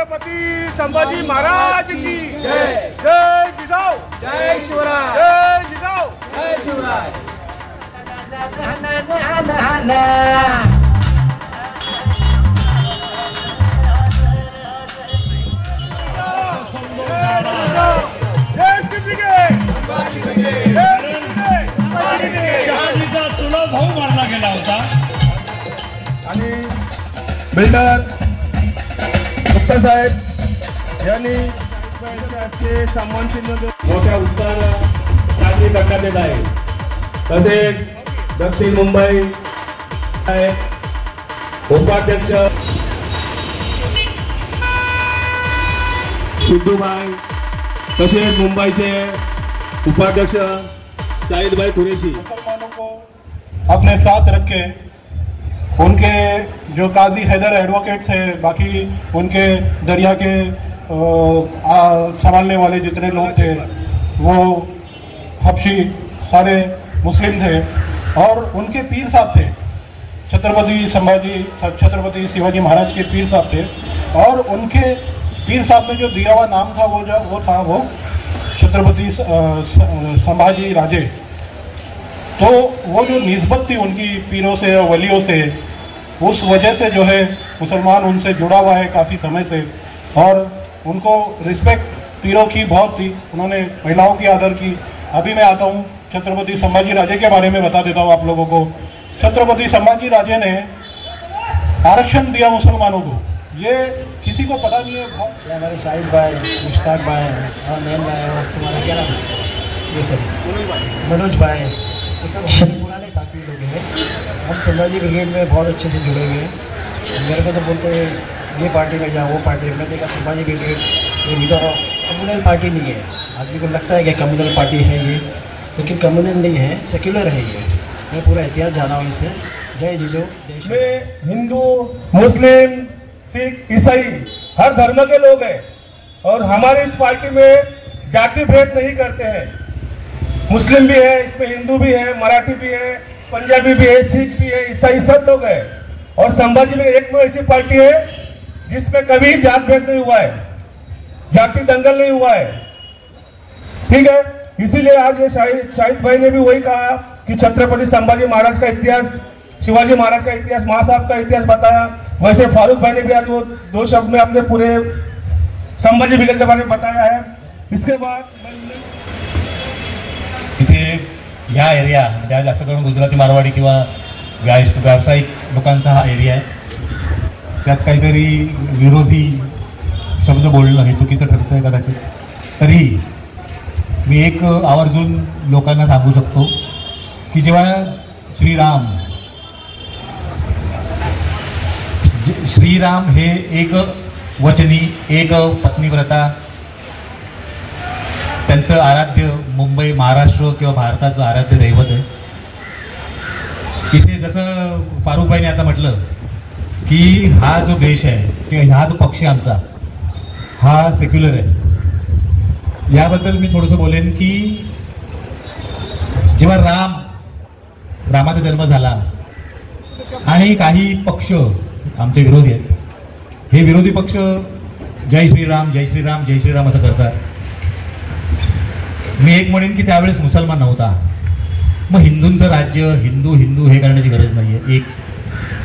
छत्रपती संभाजी महाराज की जय। जय जिजाऊ, जय शिवराय, जय जिजाऊ, जय शिवराय। देश की ब्रिगेड, शहाजीचा चुलत भाऊ मारला गेला होता आणि बिल्डर गुप्ता साहेब यांनी सन्मान चिन्ह मोठ्या उत्साहानं साजरी करण्यात येत आहे। तसेच दक्षिण मुंबई उपाध्यक्ष सिद्धूभाई, तसेच मुंबईचे उपाध्यक्ष शाहिद भाई कुरैशी मुसलमानों को अपने साथ रखे। उनके जो काजी हैदर एडवोकेट्स है, बाकी उनके दरिया के संभालने वाले जितने लोग थे वो हबशी सारे मुस्लिम थे और उनके पीर साहब थे, छत्रपति शिवाजी महाराज के पीर साहब थे और उनके पीर साहब ने जो दिया हुआ नाम था वो छत्रपति संभाजी राजे। तो वो जो निस्बत थी उनकी पीरों से और वलियों से, उस वजह से जो है मुसलमान उनसे जुड़ा हुआ है काफ़ी समय से और उनको रिस्पेक्ट पीरों की बहुत थी। उन्होंने महिलाओं की आदर की। अभी मैं आता हूँ छत्रपति संभाजी राजे के बारे में बता देता हूँ आप लोगों को। छत्रपति संभाजी राजे ने आरक्षण दिया मुसलमानों को, ये किसी को पता नहीं है। हमारे शाहिद भाई, मुश्ताक भाई और नैन भाई और तुम्हारा क्या नाम है, ये सब मनोज भाई, ये सब पुराने साथी लोग हैं। हम संभाजी ब्रिगेड में बहुत अच्छे से जुड़े हुए हैं। मेरे को तो बोलते हैं ये पार्टी में जा, वो पार्टी में। देखा संभाजी ब्रिगेड ये विदर कम्युनल पार्टी नहीं है। आदमी को लगता है कि कम्युनल पार्टी है ये, लेकिन कम्युनल नहीं है, सेक्युलर है ये। मैं पूरा इतिहास जाना हूँ इसे। जय जिजो देश में हिंदू, मुस्लिम, सिख, ईसाई हर धर्म के लोग हैं और हमारे इस पार्टी में जाति भेद नहीं करते हैं। मुस्लिम भी है, इसमें हिंदू भी है, मराठी भी है, पंजाबी भी है, सिख भी है, ईसाई सब लोग हैं। और संभाजी में एक ऐसी पार्टी है जिसमें कभी जात भेद नहीं हुआ है, जाति दंगल नहीं हुआ है। ठीक है, इसीलिए आज ये शाहिद भाई ने भी वही कहा कि छत्रपति संभाजी महाराज का इतिहास, शिवाजी महाराज का इतिहास, महासाहब का इतिहास बताया। वैसे फारूक भाई ने भी आज वो 2 शब्द में अपने पूरे संभाजी ब्रिगेड के बारे में बताया है। इसके बाद इथे या एरिया म्हणजे जास्त करून गुजराती, मारवाडी किंवा व्यावसायिक लोकांचा हा एरिया आहे। त्यात काहीतरी विरोधी शब्द बोलणं हे चुकीचं ठरतंय कदाचित। तरी मी एक आवर्जून लोकांना सांगू शकतो की जेव्हा श्रीराम हे एक वचनी, एक पत्नीव्रता, त्यांचं आराध्य मुंबई, महाराष्ट्र किंवा भारताचं आराध्य दैवत आहे। इथे जसं फारूकभाईने आता म्हटलं की हा जो देश आहे किंवा हा जो पक्ष आहे आमचा, हा सेक्युलर आहे। याबद्दल मी थोडंसं बोलेन की जेव्हा रामाचा जन्म झाला आणि काही पक्ष आमचे विरोधी आहेत, हे विरोधी पक्ष जय श्रीराम जय श्रीराम जय श्रीराम असं करतात। मी एक म्हणेन की त्यावेळेस मुसलमान नव्हता, मग हिंदूंचं राज्य, हिंदू हिंदू हे करण्याची गरज नाहीये।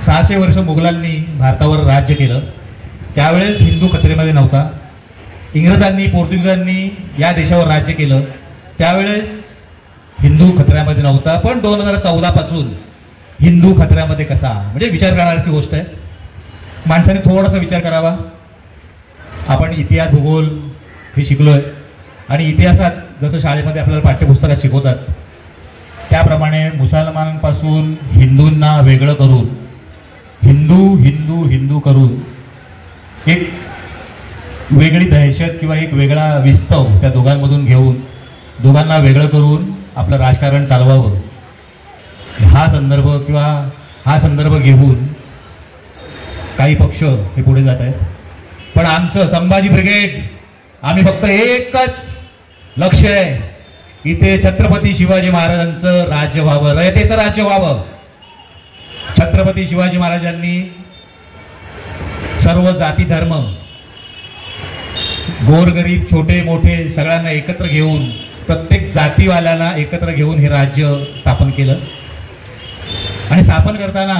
600 वर्ष मुघलांनी भारतावर राज्य केलं, त्यावेळेस हिंदू खतरेमध्ये नव्हता। इंग्रजांनी, पोर्तुगीजांनी या देशावर राज्य केलं, त्यावेळेस हिंदू खतऱ्यामध्ये नव्हता। पण 2014 पासून हिंदू खतऱ्यामध्ये कसा, म्हणजे विचार करण्याची गोष्ट आहे। माणसाने थोडासा विचार करावा। आपण इतिहास, भूगोल हे शिकलोय आणि इतिहासात जसं शाळेमध्ये आपल्याला पाठ्यपुस्तकात शिकवतात त्याप्रमाणे मुसलमानांपासून हिंदूंना वेगळं करून, हिंदू हिंदू हिंदू करून एक वेगळी दहशत किंवा एक वेगळा विस्तव त्या दोघांमधून घेऊन, दोघांना वेगळं करून आपलं राजकारण चालवावं, हा संदर्भ घेऊन काही पक्ष हे पुढे जात आहेत। पण आमचं संभाजी ब्रिगेड, आम्ही फक्त एकच लक्ष आहे, इथे छत्रपती शिवाजी महाराजांचं राज्य व्हावं, रयतेचं राज्य व्हावं। छत्रपती शिवाजी महाराजांनी सर्व जाती धर्म गोरगरीब छोटे मोठे सगळ्यांना एकत्र घेऊन, प्रत्येक जातीवाल्याला एकत्र घेऊन हे राज्य स्थापन केलं. आणि स्थापन करताना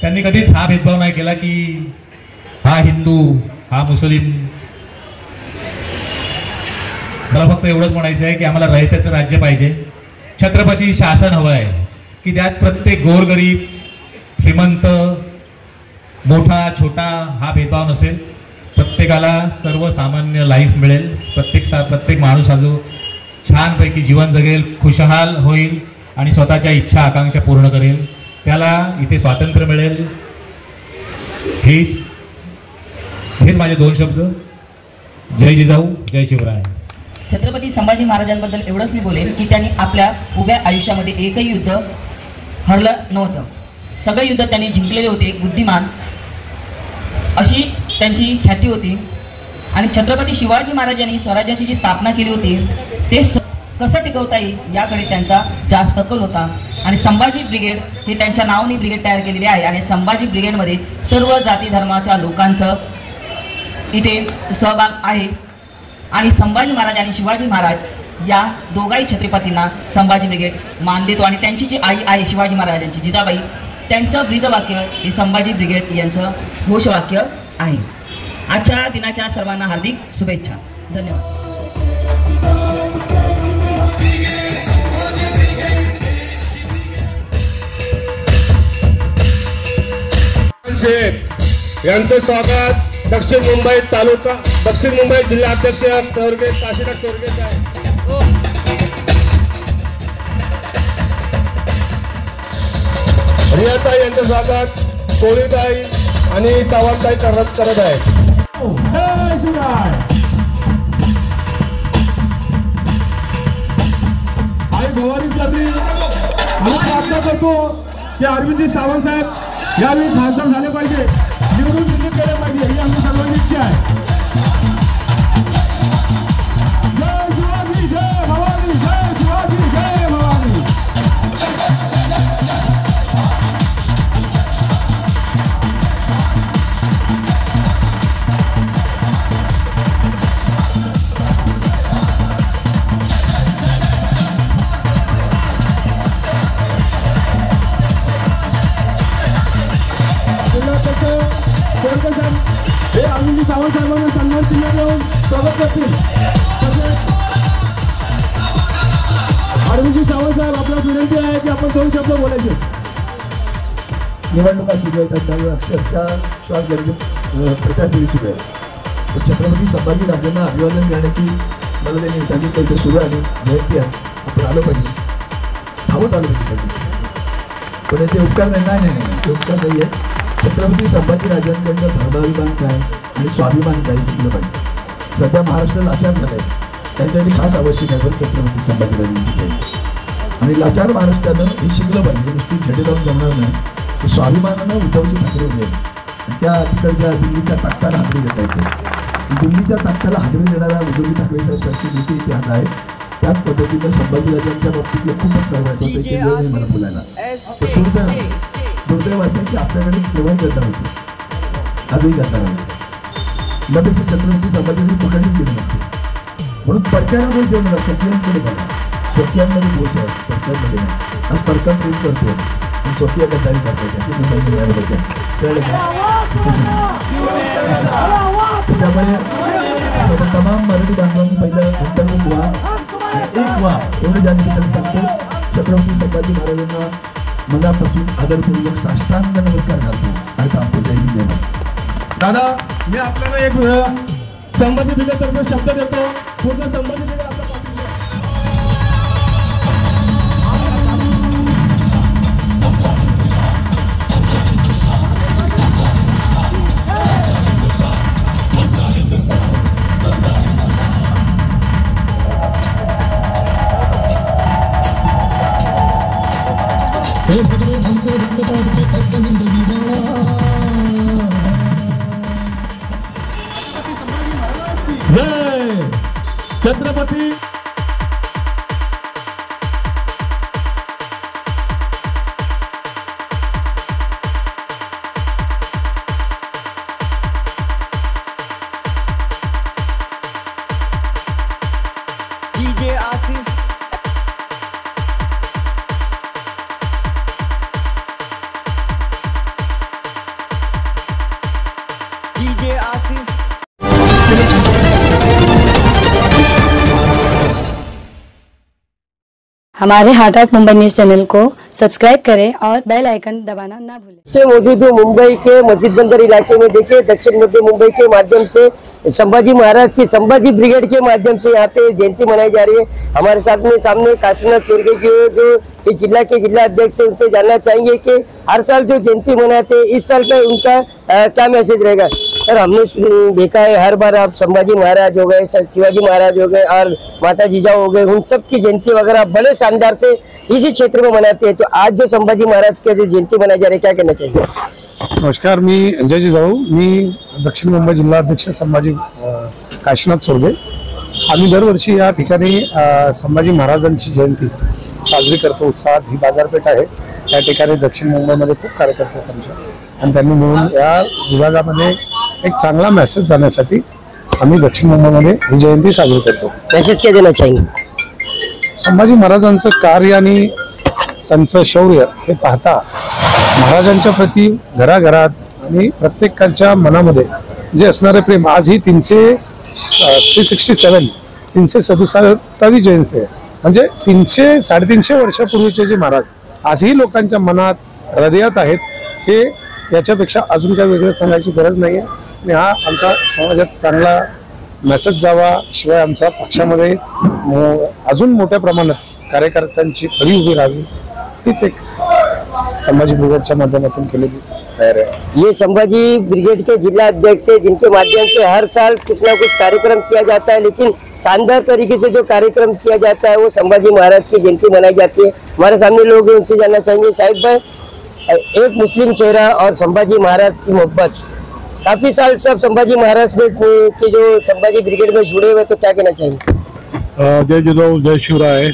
त्यांनी कधीच हा भेदभाव नाही केला की हा हिंदू हा मुस्लिम. मला फक्त एवढंच म्हणायचं आहे की आम्हाला रयतेचं राज्य पाहिजे, छत्रपती शासन हवं आहे की त्यात प्रत्येक गोरगरीब श्रीमंत मोठा छोटा हा भेदभाव नसेल, प्रत्येकाला सर्वसामान्य लाईफ मिळेल, प्रत्येक माणूस हा जो छानपैकी जीवन जगेल, खुशहाल होईल आणि स्वतःच्या इच्छा आकांक्षा पूर्ण करेल, त्याला इथे स्वातंत्र्य मिळेल. हेच माझे 2 शब्द. जय जिजाऊ, जय शिवराय. छत्रपती संभाजी महाराजांबद्दल एवढंच मी बोलेन की त्यांनी आपल्या उभ्या आयुष्यामध्ये एकही युद्ध हरलं नव्हतं. सगळे युद्ध त्यांनी जिंकलेले होते. बुद्धिमान अशी त्यांची ख्याती होती. आणि छत्रपती शिवाजी महाराजांनी स्वराज्याची जी स्थापना केली होती ते कसं टिकवता येईल याकडे त्यांचा जास्त कल होता. आणि संभाजी ब्रिगेड हे त्यांच्या नावाने ब्रिगेड तयार केलेली आहे. आणि संभाजी ब्रिगेडमध्ये सर्व जाती धर्माच्या लोकांचं इथे सहभाग आहे. आणि संभाजी महाराज आणि शिवाजी महाराज या दोघाही छत्रपतींना संभाजी ब्रिगेड मान देतो. आणि त्यांची जी आई आहे शिवाजी महाराजांची जिजाबाई, त्यांचं ब्रीदवाक्य हे संभाजी ब्रिगेड यांचं घोषवाक्य आहे. आजच्या दिनाच्या सर्वांना हार्दिक शुभेच्छा. धन्यवाद. यांचं स्वागत दक्षिण मुंबई तालुका, दक्षिण मुंबई जिल्हा अध्यक्ष चौरगे काशीनाथ चौरगे साहेब. रियाताई यांचं स्वागत कोळीताई आणि चव्हाणताई करत आहेत. आई भवानी साठी आम्ही प्रार्थना करतो की अरविंदजी सावंत साहेब यावेळी खासदार झाले पाहिजे, निवडून दिल्लीत गेले पाहिजे, ही आमची सर्वांची इच्छा आहे. जय शिवाजी, जय भवानी, जय शिवाजी, जय भवानी. हे अरविंदजी सावंत साहेबांना सन्मान चिन्ह देऊन स्वागत करतील. अरविंदजी सावंत साहेब, आपल्याला विनंती आहे की आपण 2 शब्द बोलायचे. निवडणुका सुरू आहेत त्यामुळे अक्षरशः श्वास घेण्याचे प्रचार केली सुरू आहे. छत्रपती संभाजीराजांना अभिवादन करण्याची मला त्यांनी सांगितलं ते सुरू आहे. जयंती आहे, आपण आलो पाहिजे, धावत आलो पाहिजे. पण याचे उपकार नाही, ते उपकार नाही आहे. छत्रपती संभाजीराजांकडनं धर्माभिमान काय आणि स्वाभिमान काय शिकलं पाहिजे. सध्या महाराष्ट्र लाचार झालं आहे, त्यांच्यासाठी खास आवश्यक आहे. पण छत्रपती संभाजीराजांची पाहिजे आणि लाचार महाराष्ट्रानं हे शिकलं पाहिजे. नुसती झेडे लावून जमणार नाही. स्वाभिमानानं उद्धवची ठाकरे उभे आणि त्या तिकडच्या दिल्लीच्या ताकदाला हातरी देता येते. दिल्लीच्या ताकदाला हातरी देणारा उद्धवजी ठाकरे साहेबांची नीती इतिहास आहे. त्याच पद्धतीनं संभाजीराजांच्या बाबतीत खूपच प्रभाव होते ते मला बोलायला. दुर्दैव असेल की आपल्याकडे केव्हाही करता होते, आजही करता होते. त्यापेक्षा छत्रपती संभाजीची पकडलीच गेली नसते. म्हणून परक्याला दोष देऊ नका, स्वकीयांकडे बघा. स्वकीयांमध्ये दोष आहे, परक्यांमध्ये नाही. आज परका प्रेम करतो आणि स्वकीय गद्दारी करतो. त्याच्यामुळे तमाम मराठी बांधवांनी पहिलं अंतर्मुख व्हा, एक व्हा एवढं जाणून सांगतो. छत्रपती संभाजी महाराजांना मनापासून आदरपूर्वक साष्टांग नमस्कार घालतो आणि थांबतो. जय हिंद, जय महाराज. दादा, मी आपल्याला एक संभाजी ब्रिगेडतर्फे शब्द देतो. पूर्ण संभाजी ब्रिगेड आपल्या जय छत्रपती हमारे heart of Mumbai news channel को सब्सक्राइब करें और बेल आइकन दबाना ना भूलें। से मौजूद हूँ मुंबई के मस्जिद बंदर इलाके में। देखिए, दक्षिण मध्य मुंबई के माध्यम से संभाजी महाराज की संभाजी ब्रिगेड के माध्यम से यहाँ पे जयंती मनाई जा रही है। हमारे साथ में सामने काशीनाथ चोरगे जो इस जिला के जिला अध्यक्ष है, उनसे जानना चाहेंगे कि हर साल जो जयंती मनाते हैं, इस साल का उनका क्या मैसेज रहेगा। सर, हमने देखा है हर बार आप संभाजी महाराज हो गए, शिवाजी महाराज हो गए और माता जीजा हो गए, उन सब की जयंती वगैरह बड़े शानदार से इसी क्षेत्र में मनाते हैं। तो आज जो संभाजी महाराज के जो जयंती मनाई जा रही है, क्या कहना चाहिए? नमस्कार, मी अंजय जिजाऊ, मी दक्षिण मुंबई जिल्हाध्यक्ष संभाजी काशीनाथ चोरगे। आम्ही दरवर्षी या ठिकाणी संभाजी महाराजांची जयंती साजरी करतो उत्साहात। ही बाजारपेठ आहे, या ठिकाणी दक्षिण मुंबईमध्ये खूप कार्यकर्ते आहेत आमचे, आणि त्यांनी मिळून या विभागामध्ये एक चांगला मेसेज जाण्यासाठी आम्ही दक्षिण मुंबईमध्ये ही जयंती साजरी करतो। मैसेज क्या देना चाहिए? संभाजी महाराजांचं कार्य आणि त्यांचं शौर्य हे पाहता महाराजांच्या प्रती घराघरात आणि प्रत्येकाच्या मनामध्ये जे असणारे प्रेम, आज ही 367वी जयंती आहे। म्हणजे 300-350 वर्षापूर्वीचे जे महाराज आजही लोकांच्या मनात हृदयात आहेत, हे याच्यापेक्षा अजून काही वेगळं सांगायची गरज नाही आहे। आणि हा आमचा समाजात चांगला मेसेज जावा, शिवाय आमच्या पक्षामध्ये अजून मोठ्या प्रमाणात कार्यकर्त्यांची फळी उभी राहावी, हीच एक संभाजी ब्रिगेडच्या माध्यमातून केलेली तयारी है। ये संभाजी ब्रिगेड के जिला अध्यक्ष है, जिनके माध्यम से हर साल कुछ ना कुछ कार्यक्रम किया जाता है, लेकिन शानदार तरीके से जो कार्यक्रम किया जाता है वो संभाजी महाराज की जयंती मनाई जाती है। हमारे सामने लोग हैं, उनसे जानना चाहेंगे। शाहिद भाई, एक मुस्लिम चेहरा और संभाजी महाराज की मोहब्बत, काफी साल सब संभाजी महाराज में के जो संभाजी ब्रिगेड में जुड़े हुए, तो क्या कहना चाहेंगे? जय जिजाऊ, जय शिवराय।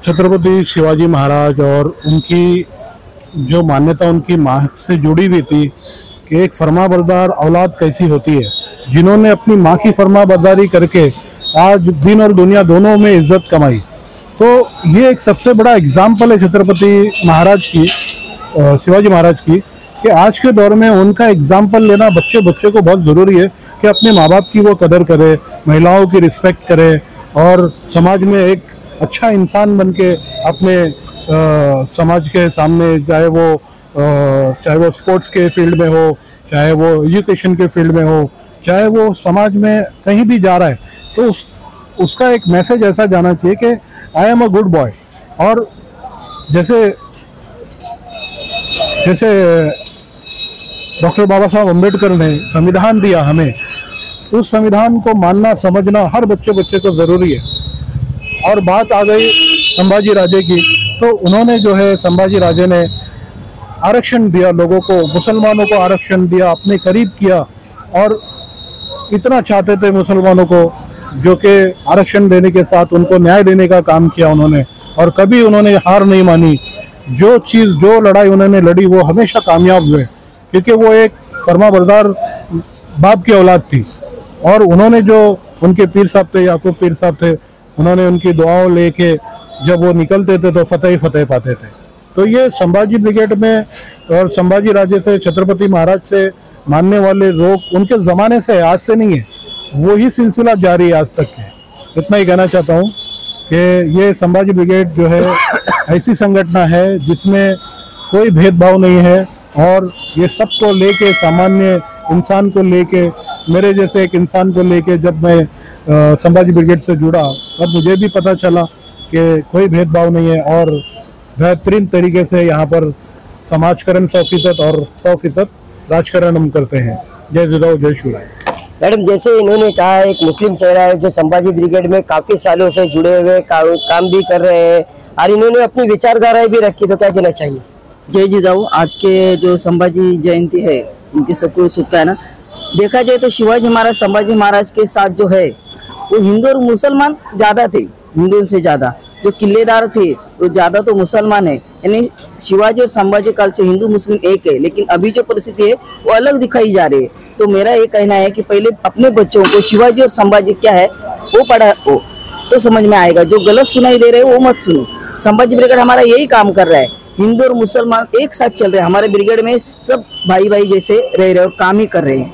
छत्रपति शिवाजी महाराज और उनकी जो मान्यता उनकी माँ से जुड़ी हुई थी कि एक फरमाबरदार औलाद कैसी होती है, जिन्होंने अपनी माँ की फरमाबरदारी करके आज दिन और दुनिया दोनों में इज्जत कमाई। तो ये एक सबसे बड़ा एग्जाम्पल है छत्रपति महाराज की, शिवाजी महाराज की, कि आज के दौर में उनका एग्जाम्पल लेना बच्चे को बहुत ज़रूरी है कि अपने माँ बाप की वो कदर करे, महिलाओं की रिस्पेक्ट करे और समाज में एक अच्छा इंसान बन के अपने समाज के सामने, चाहे वो स्पोर्ट्स के फील्ड में हो, चाहे वो एजुकेशन के फील्ड में हो, चाहे वो समाज में कहीं भी जा रहा है, तो उसका एक मैसेज ऐसा जाना चाहिए कि I am a good boy. और जैसे डॉक्टर बाबा साहब अम्बेडकर ने संविधान दिया हमें, उस संविधान को मानना समझना हर बच्चे को ज़रूरी है। और बात आ गई संभाजी राजे की, तो उन्होंने जो है संभाजी राजे ने आरक्षण दिया लोगों को, मुसलमानों को आरक्षण दिया, अपने करीब किया, और इतना चाहते थे मुसलमानों को, जो कि आरक्षण देने के साथ उनको न्याय देने का काम किया उन्होंने, और कभी उन्होंने हार नहीं मानी। जो लड़ाई उन्होंने लड़ी वो हमेशा कामयाब हुए, क्योंकि वो एक फरमाबरदार बाप की औलाद थी। और उन्होंने जो उनके पीर साहब थे, याकूब पीर साहब थे, उन्होंने उनकी दुआओं लेके जब वो निकलते थे तो फतेह पाते थे। तो ये संभाजी ब्रिगेड में और संभाजी राजे से, छत्रपति महाराज से मानने वाले लोग उनके ज़माने से, आज से नहीं है, वही सिलसिला जारी है आज तक है। इतना ही कहना चाहता हूँ कि ये संभाजी ब्रिगेड जो है ऐसी संगठन है जिसमें कोई भेदभाव नहीं है, और ये सबको लेके, सामान्य इंसान को लेके, मेरे जैसे एक इंसान को लेके जब मैं संभाजी ब्रिगेड से जुड़ा, तब मुझे भी पता चला कि कोई भेदभाव नहीं है, और बेहतरीन तरीके से यहाँ पर समाजकरण 100% और 100% राजकरण हम करते हैं। जय जिजाऊ, जय शिवराय। मैडम, जैसे इन्होंने कहा, एक मुस्लिम चेहरा है जो संभाजी ब्रिगेड में काफी सालों से जुड़े हुए काम भी कर रहे हैं, और इन्होंने अपनी विचारधाराएं भी रखी, तो क्या कहना चाहिए? जय जिजाऊ। आज के जो संभाजी जयंती है, उनकी सबको शुभकामना। देखा जाए तो शिवाजी महाराज, संभाजी महाराज के साथ जो है वो हिंदू और मुसलमान ज़्यादा थे, हिंदुओं से ज़्यादा। जो किलेदार थे वो ज़्यादा तो मुसलमान है, यानी शिवाजी और संभाजी काल से हिंदू मुस्लिम एक है। लेकिन अभी जो परिस्थिति है वो अलग दिखाई जा रही है। तो मेरा ये कहना है कि पहले अपने बच्चों को शिवाजी और संभाजी क्या है वो पढ़ा हो तो समझ में आएगा। जो गलत सुनाई दे रहे हो वो मत सुनो। संभाजी ब्रिगेड हमारा यही काम कर रहा है, हिंदू और मुसलमान एक साथ चल रहे हैं। हमारे ब्रिगेड में सब भाई भाई जैसे रह रहे और काम ही कर रहे हैं।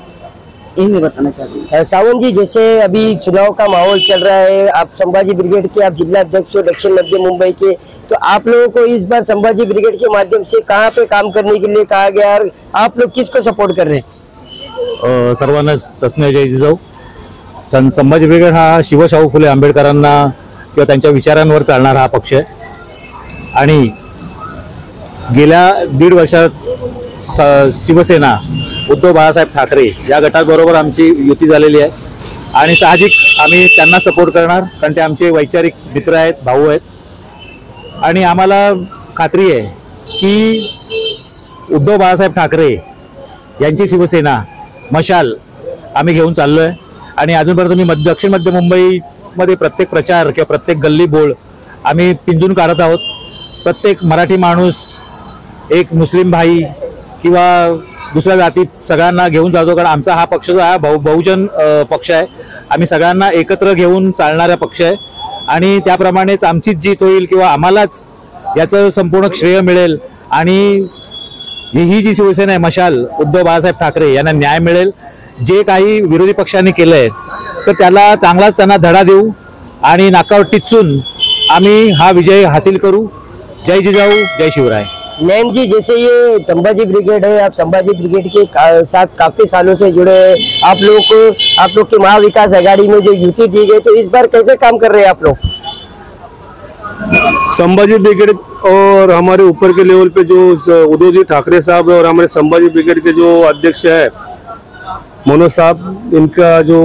यही मैं बताना चाहती हूँ। सावंत जी, जैसे अभी चुनाव का माहौल चल रहा है, आप संभाजी ब्रिगेड के आप जिला अध्यक्ष हो दक्षिण मध्य मुंबई के, तो आप लोगों को इस बार संभाजी ब्रिगेड के माध्यम से कहाँ पे काम करने के लिए कहा गया और आप लोग किसको सपोर्ट कर रहे हैं? सर्वांना सस्ने जय जिजाऊ. संभाजी ब्रिगेड हा शिवशाहू फुले आंबेडकरांना किंवा त्यांच्या विचारांवर चालणारा हा पक्ष आहे आणि गेल्या 1.5 वर्षात शिवसेना उद्धव बाळासाहेब ठाकरे या गटाबरोबर आमची युती झालेली आहे आणि साहजिक आम्ही त्यांना सपोर्ट करणार, कारण ते आमचे वैचारिक मित्र आहेत, भाऊ आहेत आणि आम्हाला खात्री आहे की उद्धव बाळासाहेब ठाकरे यांची शिवसेना मशाल आम्ही घेऊन चाललो आहे आणि अजूनपर्यंत मी दक्षिण मध्य मुंबईमध्ये प्रत्येक प्रचार किंवा प्रत्येक गल्ली बोळ आम्ही पिंजून काढत आहोत. प्रत्येक मराठी माणूस, एक मुस्लिम भाई किंवा दुसऱ्या जाती सगळ्यांना घेऊन जातो, कारण आमचा हा पक्ष जो आहे बहुजन पक्ष आहे. आम्ही सगळ्यांना एकत्र घेऊन चालणारा पक्ष आहे आणि त्याप्रमाणेच आमचीच जीत होईल किंवा आम्हालाच याचं संपूर्ण श्रेय मिळेल आणि ही जी शिवसेना आहे मशाल उद्धव बाळासाहेब ठाकरे यांना न्याय मिळेल. जे काही विरोधी पक्षांनी केलंय तर त्याला चांगलाच त्यांना धडा देऊ आणि नाकावर टिच्चून आम्ही हा विजय हासिल करू. जय जिजाऊ, जय शिवराय. नैन जी, जैसे ये संभाजी ब्रिगेड है, आप संभाजी ब्रिगेड के साथ काफी सालों से जुड़े हैं, आप लोग के महाविकास आघाड़ी में जो युति दी गई, तो इस बार कैसे काम कर रहे हैं आप लोग? संभाजी ब्रिगेड और हमारे ऊपर के लेवल पे जो उद्धव जी ठाकरे साहब और हमारे संभाजी ब्रिगेड के जो अध्यक्ष है मनोज साहब, इनका जो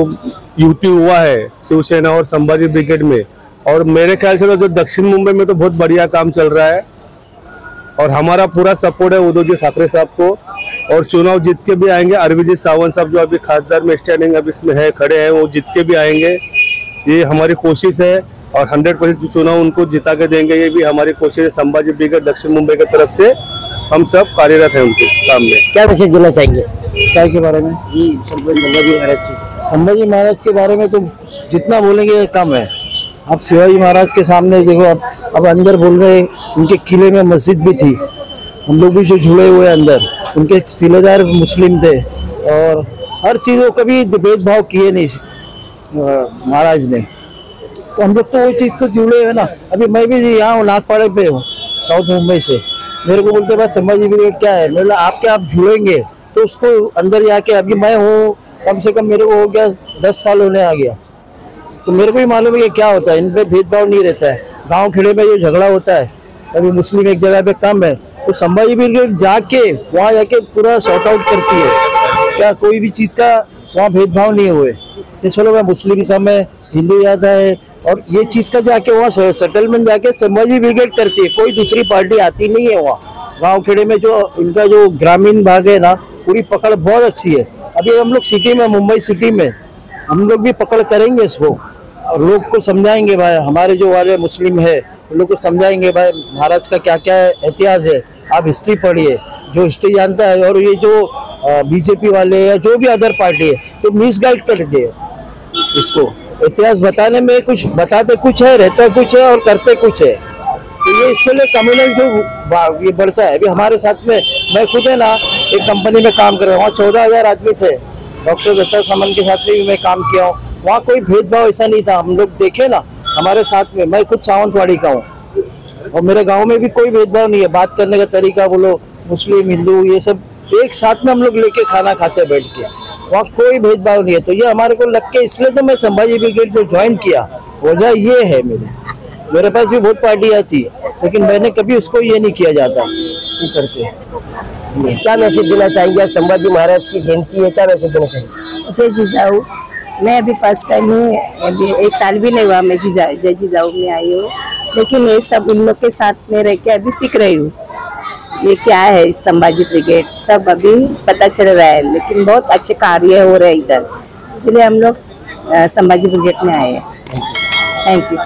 युति हुआ है शिवसेना और संभाजी ब्रिगेड में, और मेरे ख्याल से तो दक्षिण मुंबई में तो बहुत बढ़िया काम चल रहा है और हमारा पूरा सपोर्ट है उद्धव जी ठाकरे साहब को. और चुनाव जीत के भी आएंगे. अरविंद सावंत साहब जो अभी खासदार में स्टैंडिंग अब इसमें है, खड़े हैं, वो जीत के भी आएंगे. ये हमारी कोशिश है और 100% जो चुनाव उनको जिता के देंगे, ये भी हमारी कोशिश है. संभाजी ब्रिगेड दक्षिण मुंबई की तरफ से हम सब कार्यरत हैं उनके काम में. क्या मैसेज देना चाहेंगे क्या के बारे में? संभाजी महाराज के बारे में तो जितना बोलेंगे कम है. आप शिवाजी महाराज के सामने देखो, अब अंदर बोल रहे, उनके किले में मस्जिद भी थी, हम लोग भी जो जुड़े हुए अंदर, उनके सिलेदार मुस्लिम थे और हर चीज़ वो कभी भेदभाव किए नहीं महाराज ने. तो हम लोग तो वो चीज़ को जुड़े हुए ना. अभी मैं भी यहाँ हूँ, नागपाड़े पे हूँ, साउथ मुंबई से. मेरे को बोलते बाद संभाजी ब्रिगेड क्या है, मतलब आप जुड़ेंगे तो उसको अंदर जाके, अभी मैं हूँ कम से कम मेरे को हो गया 10 साल होने आ गया, तो मेरे को भी मालूम है कि क्या होता है. इन पे भेदभाव नहीं रहता है. गांव खेड़े में जो झगड़ा होता है, अभी मुस्लिम एक जगह पे कम है, तो संभाजी ब्रिगेड जाके वहाँ जाके पूरा सॉर्ट आउट करती है. क्या कोई भी चीज़ का वहाँ भेदभाव नहीं हुए कि चलो भाई मुस्लिम कम है, हिंदू ज़्यादा है, और ये चीज़ का जाके वहाँ सेटलमेंट जाके संभाजी ब्रिगेड करती है. कोई दूसरी पार्टी आती नहीं है वहाँ. गाँव खेड़े में जो इनका जो ग्रामीण भाग है ना, पूरी पकड़ बहुत अच्छी है. अभी हम लोग सिटी में, मुंबई सिटी में हम लोग भी पकड़ करेंगे इसको और लोग को समझाएंगे भाई, हमारे जो वाले मुस्लिम है उन लोग को समझाएंगे भाई महाराज का क्या क्या इतिहास है. आप हिस्ट्री पढ़िए, जो हिस्ट्री जानता है. और ये जो बीजेपी वाले या जो भी अदर पार्टी है तो मिसगाइड करते हैं इसको. इतिहास बताने में कुछ बताते कुछ है, रहता कुछ है और करते कुछ है. तो ये इसलिए कम्युनल जो ये बढ़ता है. अभी हमारे साथ में मैं खुद है ना एक कंपनी में काम कर रहा हूँ, वहाँ 14,000 आदमी थे. डॉक्टर दत्ता सामन के साथ में भी मैं काम किया हूँ. वहाँ कोई भेदभाव ऐसा नहीं था. हम लोग देखे ना हमारे साथ में, मैं खुद सावंतवाड़ी का हूँ और मेरे गांव में भी कोई भेदभाव नहीं है. बात करने का तरीका बोलो, मुस्लिम हिंदू ये सब एक साथ में हम लोग लेके खाना खाते बैठ के. वहाँ कोई भेदभाव नहीं है. तो ये हमारे को लग के, इसलिए तो मैं संभाजी ब्रिगेड जो ज्वाइन किया, वजह ये है. मेरे पास भी बहुत पार्टियाँ थी, लेकिन मैंने कभी उसको ये नहीं किया जाता करके. क्या मैसेज देना चाहेंगे? आज संभाजी महाराज की जयंती है, क्या मैसेज देना चाहेंगे? जय जिजाऊ. मैं अभी फर्स्ट टाइम ही, अभी 1 साल भी नहीं हुआ मैं जय जिजाऊ में आई हूँ, लेकिन ये सब इन लोग के साथ में रह के अभी सीख रही हूँ ये क्या है संभाजी ब्रिगेड. सब अभी पता चल रहा है, लेकिन बहुत अच्छे कार्य हो रहे हैं इधर, इसलिए हम लोग संभाजी ब्रिगेड में आए हैं. Thank you.